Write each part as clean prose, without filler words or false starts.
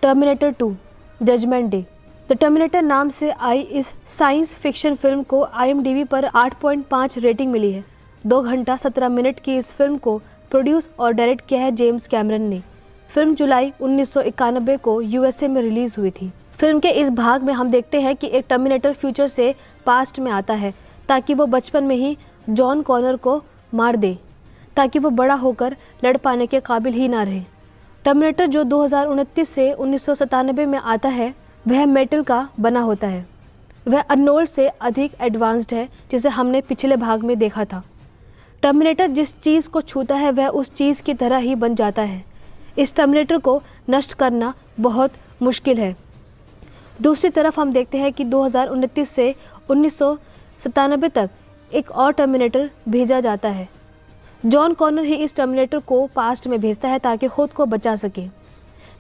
Terminator 2 judgment day. The terminator नाम से आई इस साइंस फिक्शन फिल्म को IMDb पर 8.5 रेटिंग मिली है। 2 घंटा 17 मिनट की इस फिल्म को प्रोड्यूस और डायरेक्ट किया है जेम्स कैमरन ने। फिल्म जुलाई 1991 को USA में रिलीज हुई थी। फिल्म के इस भाग में हम देखते हैं कि एक टर्मिनेटर फ्यूचर से पास्ट में आता है ताकि वो बचपन में ही जॉन कॉनर को मार दे, ताकि वो बड़ा होकर लड़ पाने के काबिल ही ना रहे। टर्मिनेटर जो 2029 से 1997 में आता है वह मेटल का बना होता है। वह अर्नोल्ड से अधिक एडवांस्ड है जिसे हमने पिछले भाग में देखा था। टर्मिनेटर जिस चीज़ को छूता है वह उस चीज़ की तरह ही बन जाता है। इस टर्मिनेटर को नष्ट करना बहुत मुश्किल है। दूसरी तरफ हम देखते हैं कि 2029 से 1997 तक एक और टर्मिनेटर भेजा जाता है। जॉन कॉनर ही इस टर्मिनेटर को पास्ट में भेजता है ताकि खुद को बचा सके।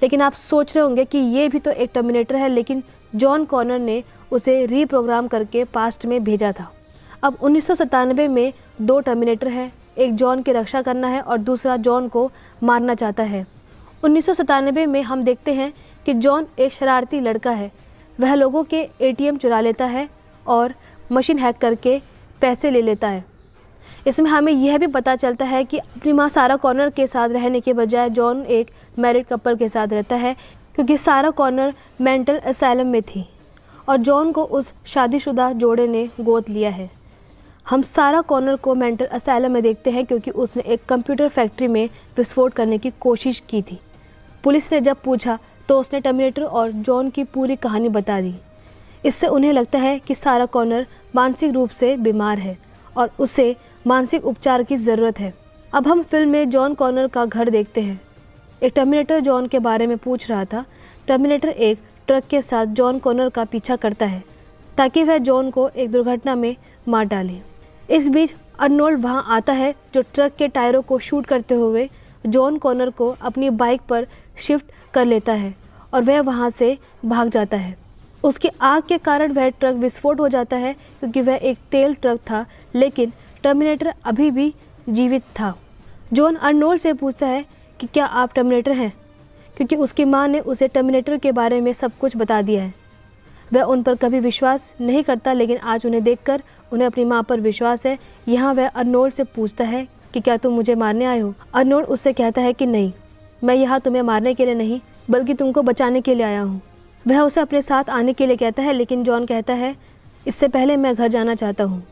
लेकिन आप सोच रहे होंगे कि ये भी तो एक टर्मिनेटर है, लेकिन जॉन कॉनर ने उसे रीप्रोग्राम करके पास्ट में भेजा था। अब 1997 में 2 टर्मिनेटर हैं, एक जॉन की रक्षा करना है और दूसरा जॉन को मारना चाहता है। 1997 में हम देखते हैं कि जॉन एक शरारती लड़का है। वह लोगों के ATM चुरा लेता है और मशीन हैक करके पैसे ले लेता है। इसमें हमें यह भी पता चलता है कि अपनी माँ सारा कॉनर के साथ रहने के बजाय जॉन एक मैरिड कपल के साथ रहता है, क्योंकि सारा कॉनर मेंटल असाइलम में थी और जॉन को उस शादीशुदा जोड़े ने गोद लिया है। हम सारा कॉनर को मेंटल असाइलम में देखते हैं क्योंकि उसने एक कंप्यूटर फैक्ट्री में विस्फोट करने की कोशिश की थी। पुलिस ने जब पूछा तो उसने टर्मिनेटर और जॉन की पूरी कहानी बता दी। इससे उन्हें लगता है कि सारा कॉनर मानसिक रूप से बीमार है और उसे मानसिक उपचार की ज़रूरत है। अब हम फिल्म में जॉन कॉनर का घर देखते हैं। एक टर्मिनेटर जॉन के बारे में पूछ रहा था। टर्मिनेटर एक ट्रक के साथ जॉन कॉनर का पीछा करता है ताकि वह जॉन को एक दुर्घटना में मार डाले। इस बीच अर्नोल्ड वहां आता है जो ट्रक के टायरों को शूट करते हुए जॉन कॉनर को अपनी बाइक पर शिफ्ट कर लेता है और वह वहां से भाग जाता है। उसकी आग के कारण वह ट्रक विस्फोट हो जाता है क्योंकि वह एक तेल ट्रक था, लेकिन टर्मिनेटर अभी भी जीवित था। जॉन अर्नोल्ड से पूछता है कि क्या आप टर्मिनेटर हैं, क्योंकि उसकी माँ ने उसे टर्मिनेटर के बारे में सब कुछ बता दिया है। वह उन पर कभी विश्वास नहीं करता, लेकिन आज उन्हें देखकर उन्हें अपनी माँ पर विश्वास है। यहाँ वह अर्नोल्ड से पूछता है कि क्या तुम मुझे मारने आए हो। अर्नोल्ड उससे कहता है कि नहीं, मैं यहाँ तुम्हें मारने के लिए नहीं बल्कि तुमको बचाने के लिए आया हूँ। वह उसे अपने साथ आने के लिए कहता है, लेकिन जॉन कहता है इससे पहले मैं घर जाना चाहता हूँ।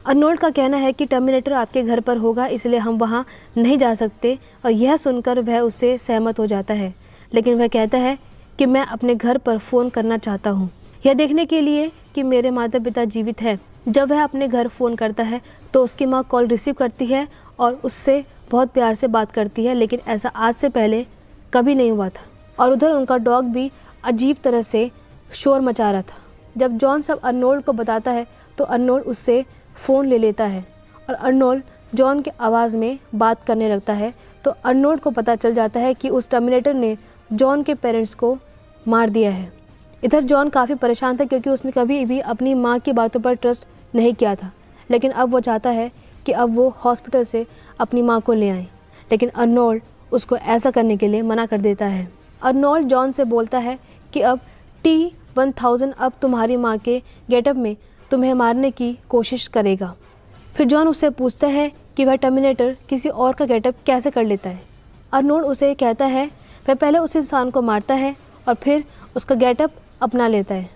अर्नोल्ड का कहना है कि टर्मिनेटर आपके घर पर होगा, इसलिए हम वहाँ नहीं जा सकते, और यह सुनकर वह उससे सहमत हो जाता है। लेकिन वह कहता है कि मैं अपने घर पर फ़ोन करना चाहता हूँ, यह देखने के लिए कि मेरे माता पिता जीवित हैं। जब वह अपने घर फ़ोन करता है तो उसकी माँ कॉल रिसीव करती है और उससे बहुत प्यार से बात करती है, लेकिन ऐसा आज से पहले कभी नहीं हुआ था। और उधर उनका डॉग भी अजीब तरह से शोर मचा रहा था। जब जॉन सब अर्नोल्ड को बताता है तो अर्नोल्ड उससे फ़ोन ले लेता है और अर्नोल्ड जॉन के आवाज़ में बात करने लगता है। तो अर्नोल्ड को पता चल जाता है कि उस टर्मिनेटर ने जॉन के पेरेंट्स को मार दिया है। इधर जॉन काफ़ी परेशान था क्योंकि उसने कभी भी अपनी माँ की बातों पर ट्रस्ट नहीं किया था, लेकिन अब वो चाहता है कि अब वो हॉस्पिटल से अपनी माँ को ले आए, लेकिन अर्नोल्ड उसको ऐसा करने के लिए मना कर देता है। अर्नोल्ड जॉन से बोलता है कि अब T-1000 अब तुम्हारी माँ के गेटअप में तुम्हें मारने की कोशिश करेगा। फिर जॉन उससे पूछता है कि वह टर्मिनेटर किसी और का गेटअप कैसे कर लेता है। अर्नोल्ड उसे कहता है वह पहले उस इंसान को मारता है और फिर उसका गेटअप अपना लेता है।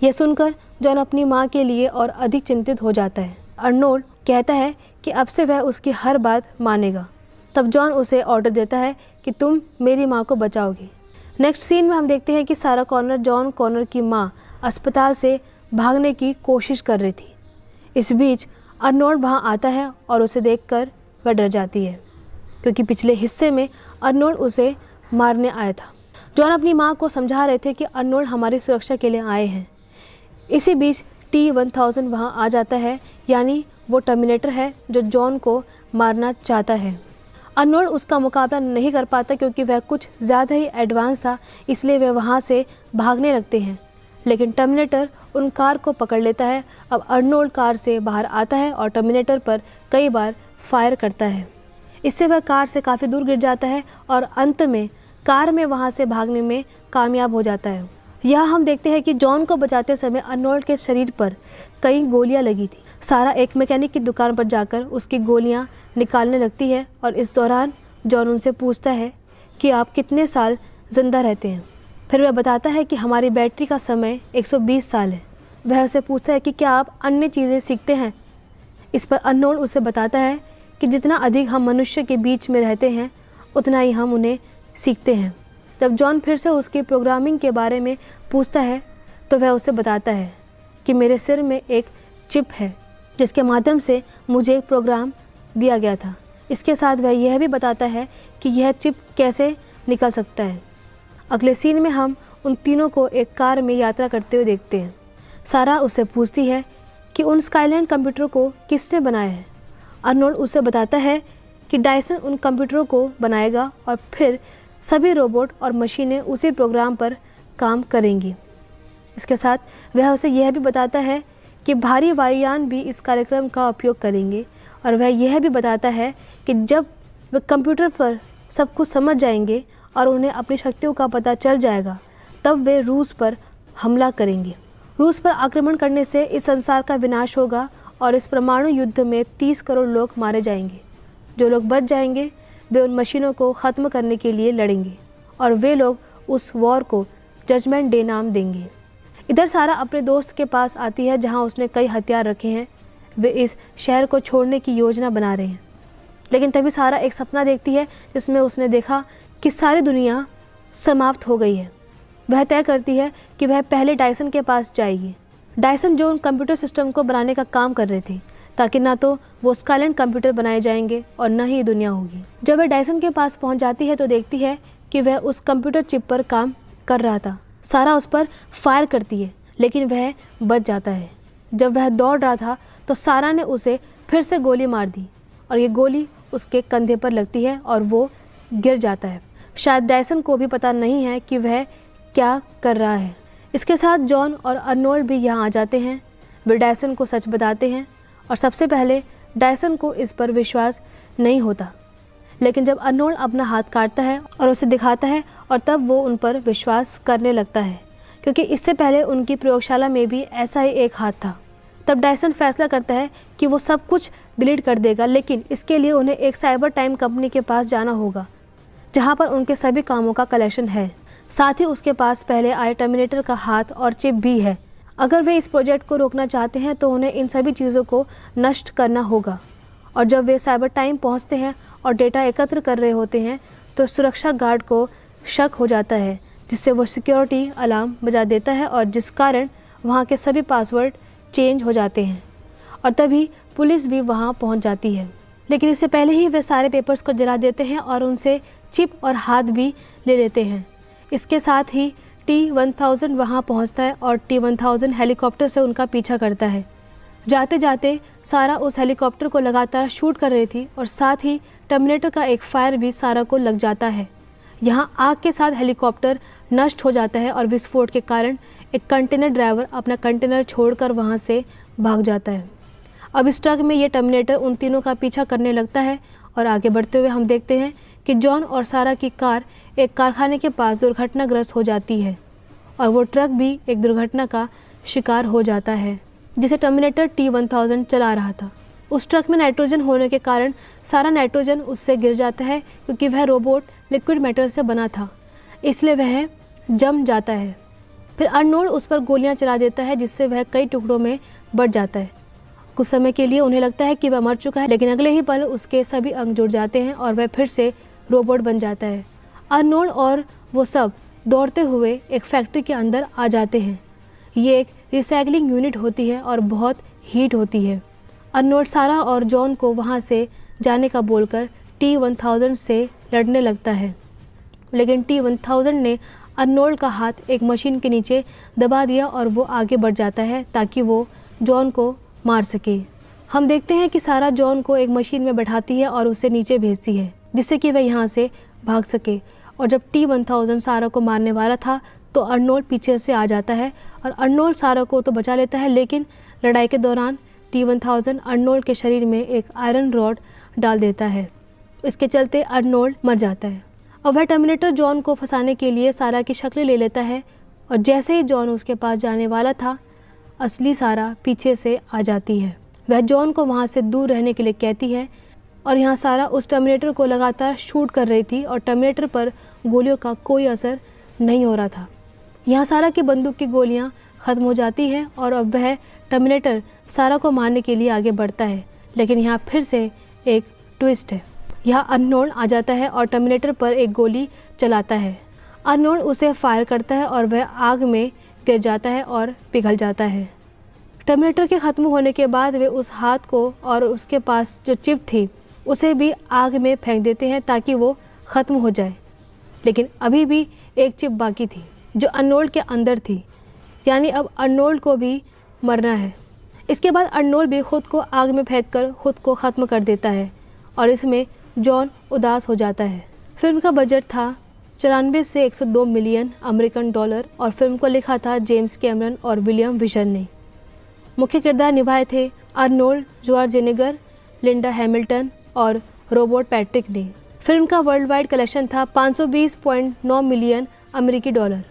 यह सुनकर जॉन अपनी माँ के लिए और अधिक चिंतित हो जाता है। अर्नोल्ड कहता है कि अब से वह उसकी हर बात मानेगा। तब जॉन उसे ऑर्डर देता है कि तुम मेरी माँ को बचाओगे। नेक्स्ट सीन में हम देखते हैं कि सारा कॉनर जॉन कॉनर की माँ अस्पताल से भागने की कोशिश कर रही थी। इस बीच अर्नोल्ड वहाँ आता है और उसे देखकर वह डर जाती है क्योंकि पिछले हिस्से में अर्नोल्ड उसे मारने आया था। जॉन अपनी माँ को समझा रहे थे कि अर्नोल्ड हमारी सुरक्षा के लिए आए हैं। इसी बीच T-1000 वहाँ आ जाता है, यानी वो टर्मिनेटर है जो जॉन को मारना चाहता है। अर्नोल्ड उसका मुकाबला नहीं कर पाता क्योंकि वह कुछ ज़्यादा ही एडवांस था, इसलिए वे वहाँ से भागने लगते हैं, लेकिन टर्मिनेटर उन कार को पकड़ लेता है। अब अर्नोल्ड कार से बाहर आता है और टर्मिनेटर पर कई बार फायर करता है। इससे वह कार से काफ़ी दूर गिर जाता है और अंत में कार में वहाँ से भागने में कामयाब हो जाता है। यहाँ हम देखते हैं कि जॉन को बचाते समय अर्नोल्ड के शरीर पर कई गोलियां लगी थी। सारा एक मैकेनिक की दुकान पर जाकर उसकी गोलियां निकालने लगती है और इस दौरान जॉन उनसे पूछता है कि आप कितने साल जिंदा रहते हैं। फिर वह बताता है कि हमारी बैटरी का समय 120 साल है। वह उसे पूछता है कि क्या आप अन्य चीज़ें सीखते हैं। इस पर अर्नोल्ड उसे बताता है कि जितना अधिक हम मनुष्य के बीच में रहते हैं उतना ही हम उन्हें सीखते हैं। जब जॉन फिर से उसकी प्रोग्रामिंग के बारे में पूछता है तो वह उसे बताता है कि मेरे सिर में एक चिप है जिसके माध्यम से मुझे एक प्रोग्राम दिया गया था। इसके साथ वह यह भी बताता है कि यह चिप कैसे निकल सकता है। अगले सीन में हम उन तीनों को एक कार में यात्रा करते हुए देखते हैं। सारा उससे पूछती है कि उन स्काईलैंड कंप्यूटर को किसने बनाया है। अर्नोल्ड उसे बताता है कि डायसन उन कंप्यूटरों को बनाएगा और फिर सभी रोबोट और मशीनें उसी प्रोग्राम पर काम करेंगी। इसके साथ वह उसे यह भी बताता है कि भारी वायुयान भी इस कार्यक्रम का उपयोग करेंगे और वह यह भी बताता है कि जब वे कंप्यूटर पर सब कुछ समझ जाएंगे और उन्हें अपनी शक्तियों का पता चल जाएगा तब वे रूस पर हमला करेंगे। रूस पर आक्रमण करने से इस संसार का विनाश होगा और इस परमाणु युद्ध में 30 करोड़ लोग मारे जाएंगे। जो लोग बच जाएंगे वे उन मशीनों को ख़त्म करने के लिए लड़ेंगे और वे लोग उस वॉर को जजमेंट डे नाम देंगे। इधर सारा अपने दोस्त के पास आती है जहां उसने कई हथियार रखे हैं। वे इस शहर को छोड़ने की योजना बना रहे हैं, लेकिन तभी सारा एक सपना देखती है जिसमें उसने देखा कि सारी दुनिया समाप्त हो गई है। वह तय करती है कि वह पहले डायसन के पास जाएगी। डायसन जो उन कंप्यूटर सिस्टम को बनाने का काम कर रहे थे ताकि ना तो वो स्काईलैंड कंप्यूटर बनाए जाएंगे और न ही दुनिया होगी। जब वह डायसन के पास पहुंच जाती है तो देखती है कि वह उस कंप्यूटर चिप पर काम कर रहा था। सारा उस पर फायर करती है लेकिन वह बच जाता है। जब वह दौड़ रहा था तो सारा ने उसे फिर से गोली मार दी और ये गोली उसके कंधे पर लगती है और वो गिर जाता है। शायद डायसन को भी पता नहीं है कि वह क्या कर रहा है। इसके साथ जॉन और अर्नोल्ड भी यहाँ आ जाते हैं। वे डायसन को सच बताते हैं और सबसे पहले डायसन को इस पर विश्वास नहीं होता, लेकिन जब अर्नोल्ड अपना हाथ काटता है और उसे दिखाता है और तब वो उन पर विश्वास करने लगता है, क्योंकि इससे पहले उनकी प्रयोगशाला में भी ऐसा ही एक हाथ था। तब डायसन फैसला करता है कि वो सब कुछ डिलीट कर देगा, लेकिन इसके लिए उन्हें एक साइबर टाइम कंपनी के पास जाना होगा जहाँ पर उनके सभी कामों का कलेक्शन है। साथ ही उसके पास पहले आए टर्मिनेटर का हाथ और चिप भी है। अगर वे इस प्रोजेक्ट को रोकना चाहते हैं तो उन्हें इन सभी चीज़ों को नष्ट करना होगा। और जब वे साइबर टाइम पहुंचते हैं और डेटा एकत्र कर रहे होते हैं तो सुरक्षा गार्ड को शक हो जाता है, जिससे वो सिक्योरिटी अलार्म बजा देता है और जिस कारण वहाँ के सभी पासवर्ड चेंज हो जाते हैं और तभी पुलिस भी वहाँ पहुँच जाती है। लेकिन इससे पहले ही वे सारे पेपर्स को जला देते हैं और उनसे चिप और हाथ भी ले लेते हैं। इसके साथ ही T-1000 वहाँ पहुँचता है और T-1000 हेलीकॉप्टर से उनका पीछा करता है। जाते जाते सारा उस हेलीकॉप्टर को लगातार शूट कर रही थी और साथ ही टर्मिनेटर का एक फायर भी सारा को लग जाता है। यहाँ आग के साथ हेलीकॉप्टर नष्ट हो जाता है और विस्फोट के कारण एक कंटेनर ड्राइवर अपना कंटेनर छोड़कर वहाँ से भाग जाता है। अब इस ट्रक में ये टर्मिनेटर उन तीनों का पीछा करने लगता है और आगे बढ़ते हुए हम देखते हैं कि जॉन और सारा की कार एक कारखाने के पास दुर्घटनाग्रस्त हो जाती है और वो ट्रक भी एक दुर्घटना का शिकार हो जाता है जिसे टर्मिनेटर T-1000 चला रहा था। उस ट्रक में नाइट्रोजन होने के कारण सारा नाइट्रोजन उससे गिर जाता है, क्योंकि वह रोबोट लिक्विड मेटल से बना था, इसलिए वह जम जाता है। फिर अर्नोल्ड उस पर गोलियां चला देता है जिससे वह कई टुकड़ों में बट जाता है। कुछ समय के लिए उन्हें लगता है कि वह मर चुका है, लेकिन अगले ही पल उसके सभी अंग जुड़ जाते हैं और वह फिर से रोबोट बन जाता है। अर्नोल्ड और वो सब दौड़ते हुए एक फैक्ट्री के अंदर आ जाते हैं। ये एक रिसाइकलिंग यूनिट होती है और बहुत हीट होती है। अर्नोल्ड सारा और जॉन को वहाँ से जाने का बोलकर T-1000 से लड़ने लगता है, लेकिन T-1000 ने अर्नोल्ड का हाथ एक मशीन के नीचे दबा दिया और वो आगे बढ़ जाता है ताकि वो जॉन को मार सके। हम देखते हैं कि सारा जॉन को एक मशीन में बैठाती है और उसे नीचे भेजती है जिससे कि वह यहाँ से भाग सके। और जब T-1000 सारा को मारने वाला था तो अर्नोल्ड पीछे से आ जाता है और अर्नोल्ड सारा को तो बचा लेता है, लेकिन लड़ाई के दौरान T-1000 अर्नोल्ड के शरीर में एक आयरन रॉड डाल देता है। इसके चलते अर्नोल्ड मर जाता है। और वह टर्मिनेटर जॉन को फंसाने के लिए सारा की शक्ल ले लेता है और जैसे ही जॉन उसके पास जाने वाला था, असली सारा पीछे से आ जाती है। वह जॉन को वहाँ से दूर रहने के लिए कहती है और यहाँ सारा उस टर्मिनेटर को लगातार शूट कर रही थी और टर्मिनेटर पर गोलियों का कोई असर नहीं हो रहा था। यहाँ सारा की बंदूक की गोलियाँ ख़त्म हो जाती है और अब वह टर्मिनेटर सारा को मारने के लिए आगे बढ़ता है, लेकिन यहाँ फिर से एक ट्विस्ट है। यहाँ अर्नोल्ड आ जाता है और टर्मिनेटर पर एक गोली चलाता है। अर्नोल्ड उसे फायर करता है और वह आग में गिर जाता है और पिघल जाता है। टर्मिनेटर के ख़त्म होने के बाद वे उस हाथ को और उसके पास जो चिप थी उसे भी आग में फेंक देते हैं ताकि वो ख़त्म हो जाए, लेकिन अभी भी एक चिप बाकी थी जो अर्नोल्ड के अंदर थी, यानी अब अर्नोल्ड को भी मरना है। इसके बाद अर्नोल्ड भी खुद को आग में फेंककर खुद को ख़त्म कर देता है और इसमें जॉन उदास हो जाता है। फिल्म का बजट था 94 से 102 मिलियन अमेरिकन डॉलर और फिल्म को लिखा था जेम्स कैमरन और विलियम विशन ने। मुख्य किरदार निभाए थे अर्नोल्ड श्वार्ज़नेगर, लिंडा हैमिल्टन और रॉबर्ट पैट्रिक ने। फिल्म का वर्ल्ड वाइड कलेक्शन था 520.9 मिलियन अमेरिकी डॉलर।